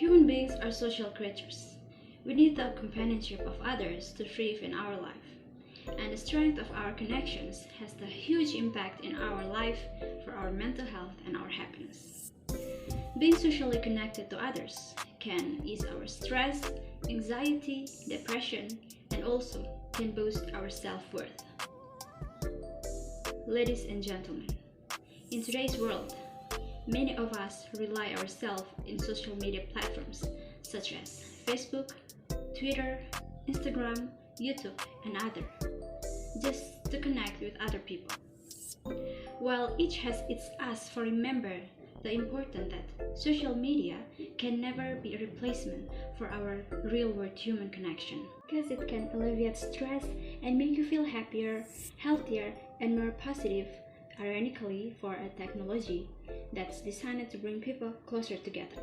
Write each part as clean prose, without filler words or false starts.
Human beings are social creatures. We need the companionship of others to thrive in our life. And the strength of our connections has a huge impact in our life for our mental health and our happiness. Being socially connected to others can ease our stress, anxiety, depression, and also can boost our self-worth. Ladies and gentlemen, in today's world, many of us rely ourselves in social media platforms such as Facebook, Twitter, Instagram, YouTube, and others, just to connect with other people. While each has its us, for remember the important that social media can never be a replacement for our real-world human connection, because it can alleviate stress and make you feel happier, healthier, and more positive. Ironically, for a technology that's designed to bring people closer together.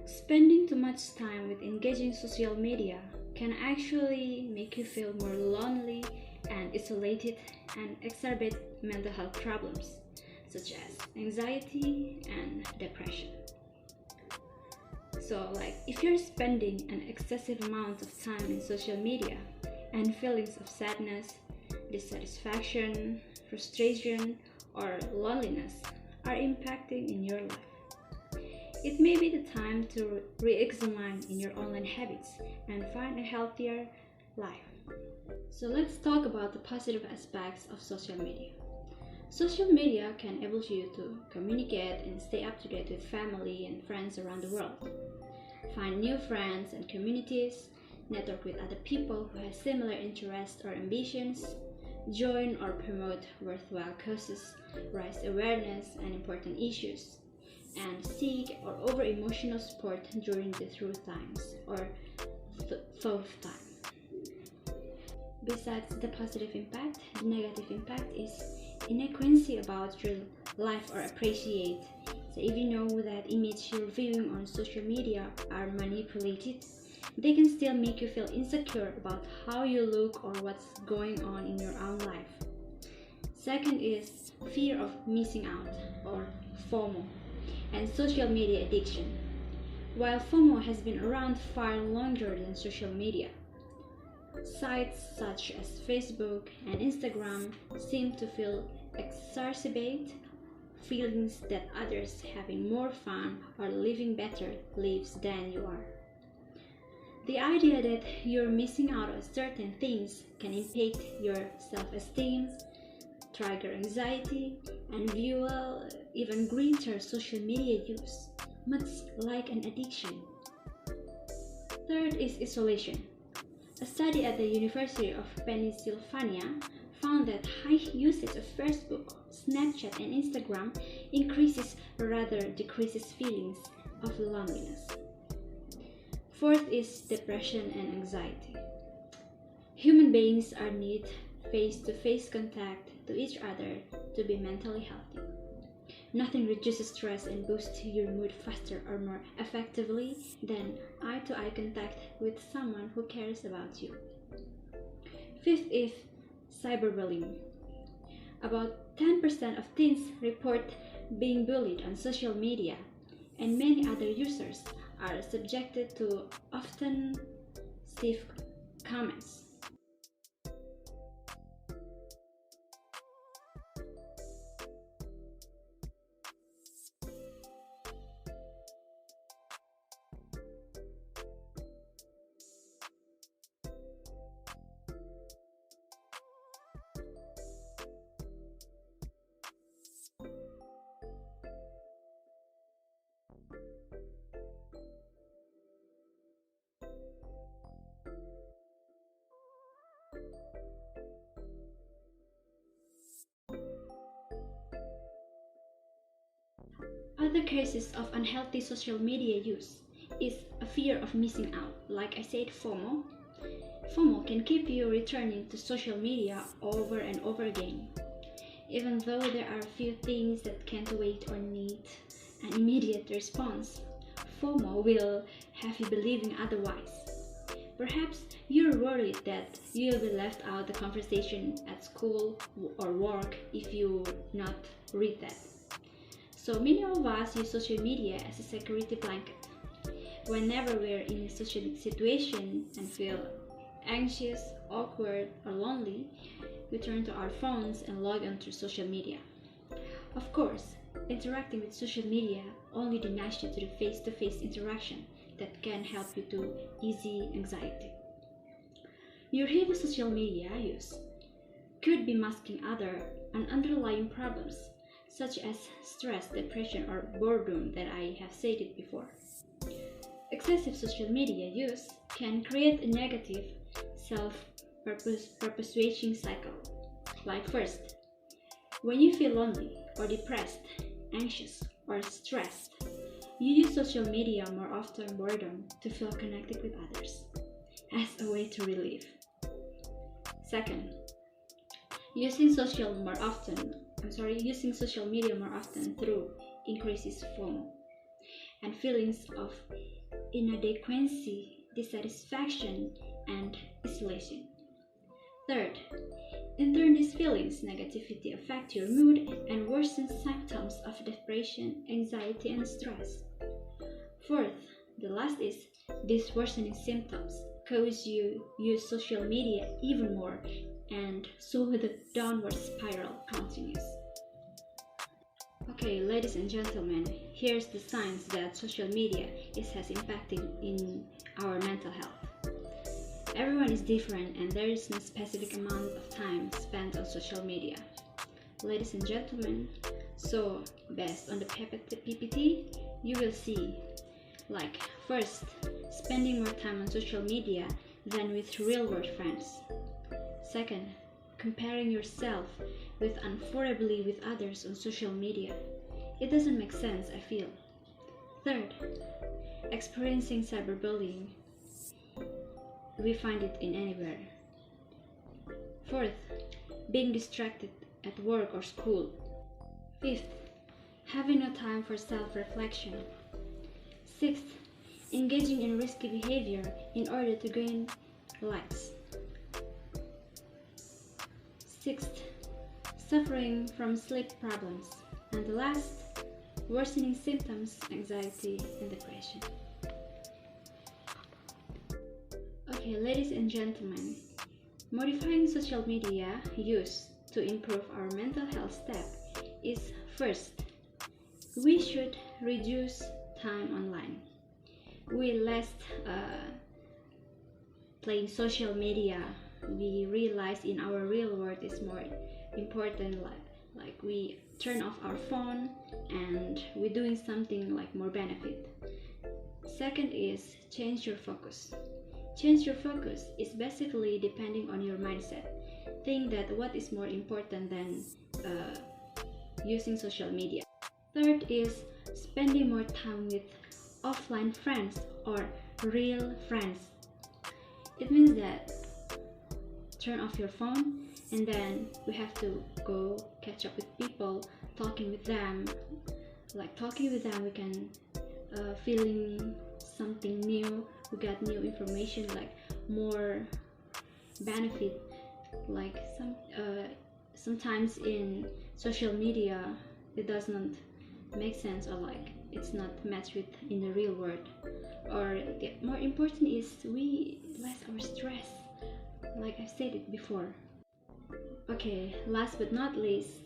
Spending too much time with engaging social media can actually make you feel more lonely and isolated and exacerbate mental health problems such as anxiety and depression. So if you're spending an excessive amount of time in social media and feelings of sadness, dissatisfaction, frustration, or loneliness are impacting in your life, it may be the time to re-examine in your online habits and find a healthier life. So let's talk about the positive aspects of social media. Social media can enable you to communicate and stay up to date with family and friends around the world. Find new friends and communities, network with other people who have similar interests or ambitions, join or promote worthwhile causes, raise awareness and important issues, and seek or offer emotional support during the through times or tough time. Besides the positive impact, the negative impact is inadequacy about your life or appreciate. So if you know that images you're viewing on social media are manipulated, they can still make you feel insecure about how you look or what's going on in your own life. Second is fear of missing out or FOMO and social media addiction. While FOMO has been around far longer than social media, sites such as Facebook and Instagram seem to exacerbate feelings that others having more fun or living better lives than you are. The idea that you're missing out on certain things can impact your self-esteem, trigger anxiety, and fuel even greater social media use, much like an addiction. Third is isolation. A study at the University of Pennsylvania found that high usage of Facebook, Snapchat, and Instagram increases rather decreases feelings of loneliness. Fourth is depression and anxiety. Human beings are need face-to-face contact to each other to be mentally healthy. Nothing reduces stress and boosts your mood faster or more effectively than eye-to-eye contact with someone who cares about you. Fifth is cyberbullying. About 10% of teens report being bullied on social media, and many other users are subjected to often stiff comments. Other cases of unhealthy social media use is a fear of missing out. Like I said, FOMO. FOMO can keep you returning to social media over and over again. Even though there are few things that can't wait or need an immediate response, FOMO will have you believing otherwise. Perhaps you're worried that you'll be left out the conversation at school or work if you not read that. So many of us use social media as a security blanket. Whenever we're in a social situation and feel anxious, awkward, or lonely, we turn to our phones and log on to social media. Of course, interacting with social media only denies you to the face-to-face interaction that can help you to ease anxiety. Your heavy social media use could be masking other and underlying problems such as stress, depression, or boredom that I have said it before. Excessive social media use can create a negative self-perpetuating cycle. Like first, when you feel lonely or depressed, anxious, or stressed, you use social media more often boredom to feel connected with others as a way to relieve. Second, using social media more often through increases FOMO and feelings of inadequacy, dissatisfaction, and isolation. Third, in turn, these feelings negativity affect your mood and worsen symptoms of depression, anxiety, and stress. Fourth, the last is these worsening symptoms cause you use social media even more, and so the downward spiral continues. Okay, ladies and gentlemen, here's the signs that social media has impacted in our mental health. Everyone is different and there is no specific amount of time spent on social media. Ladies and gentlemen, so based on the PPT, you will see like first, spending more time on social media than with real-world friends. Second, comparing yourself with unfavorably with others on social media. It doesn't make sense, I feel. Third, experiencing cyberbullying. We find it in anywhere. Fourth, being distracted at work or school. Fifth, having no time for self-reflection. Sixth, engaging in risky behavior in order to gain likes. Sixth, suffering from sleep problems. And the last, worsening symptoms, anxiety and depression. Okay, ladies and gentlemen, modifying social media use to improve our mental health step is first, we should reduce time online. We less playing social media. We realize in our real world is more important, like we turn off our phone and we're doing something like more benefit. Second is change your focus. Change your focus is basically depending on your mindset. Think that what is more important than using social media. Third is spending more time with offline friends or real friends. It means that turn off your phone and then we have to go catch up with people, talking with them. Like talking with them, we can feeling something new. We got new information, like more benefit. Like sometimes in social media, it does not make sense, or like it's not matched with in the real world. Or the more important is we less our stress, like I said it before. Okay, last but not least,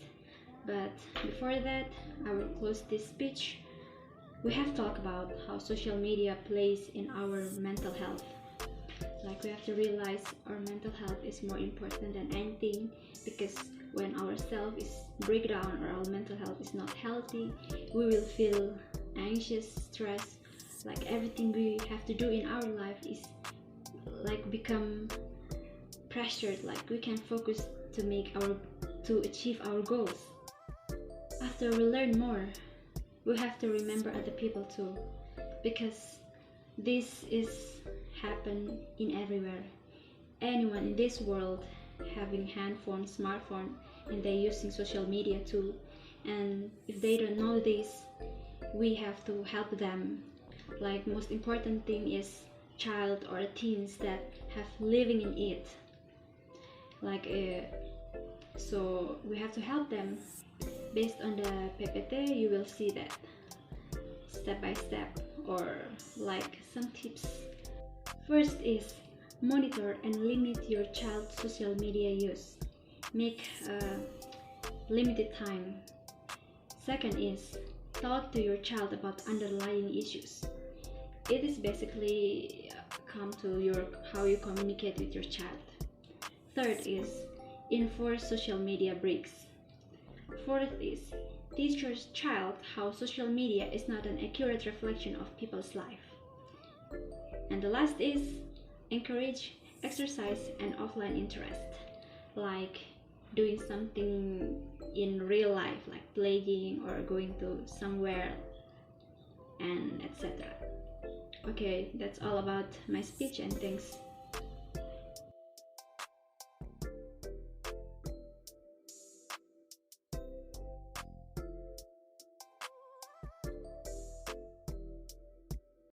but before that I will close this speech. We have talked about how social media plays in our mental health. Like we have to realize our mental health is more important than anything, because when our self is breakdown or our mental health is not healthy, we will feel anxious, stressed. Like everything we have to do in our life is like become pressured. Like we can focus to achieve our goals. After we learn more, we have to remember other people too, because this is happen in everywhere. Anyone in this world having handphone, smartphone, and they using social media too. And if they don't know this, we have to help them. Like most important thing is child or teens that have living in it. Like so we have to help them. Based on the PPT, you will see that step by step or like some tips. First is monitor and limit your child's social media use. Make a limited time. Second is talk to your child about underlying issues. It is basically come to how you communicate with your child. Third is enforce social media breaks. Fourth is teach your child how social media is not an accurate reflection of people's life. And the last is encourage exercise and offline interest, like doing something in real life, like playing or going to somewhere, and etc. Okay, that's all about my speech, and thanks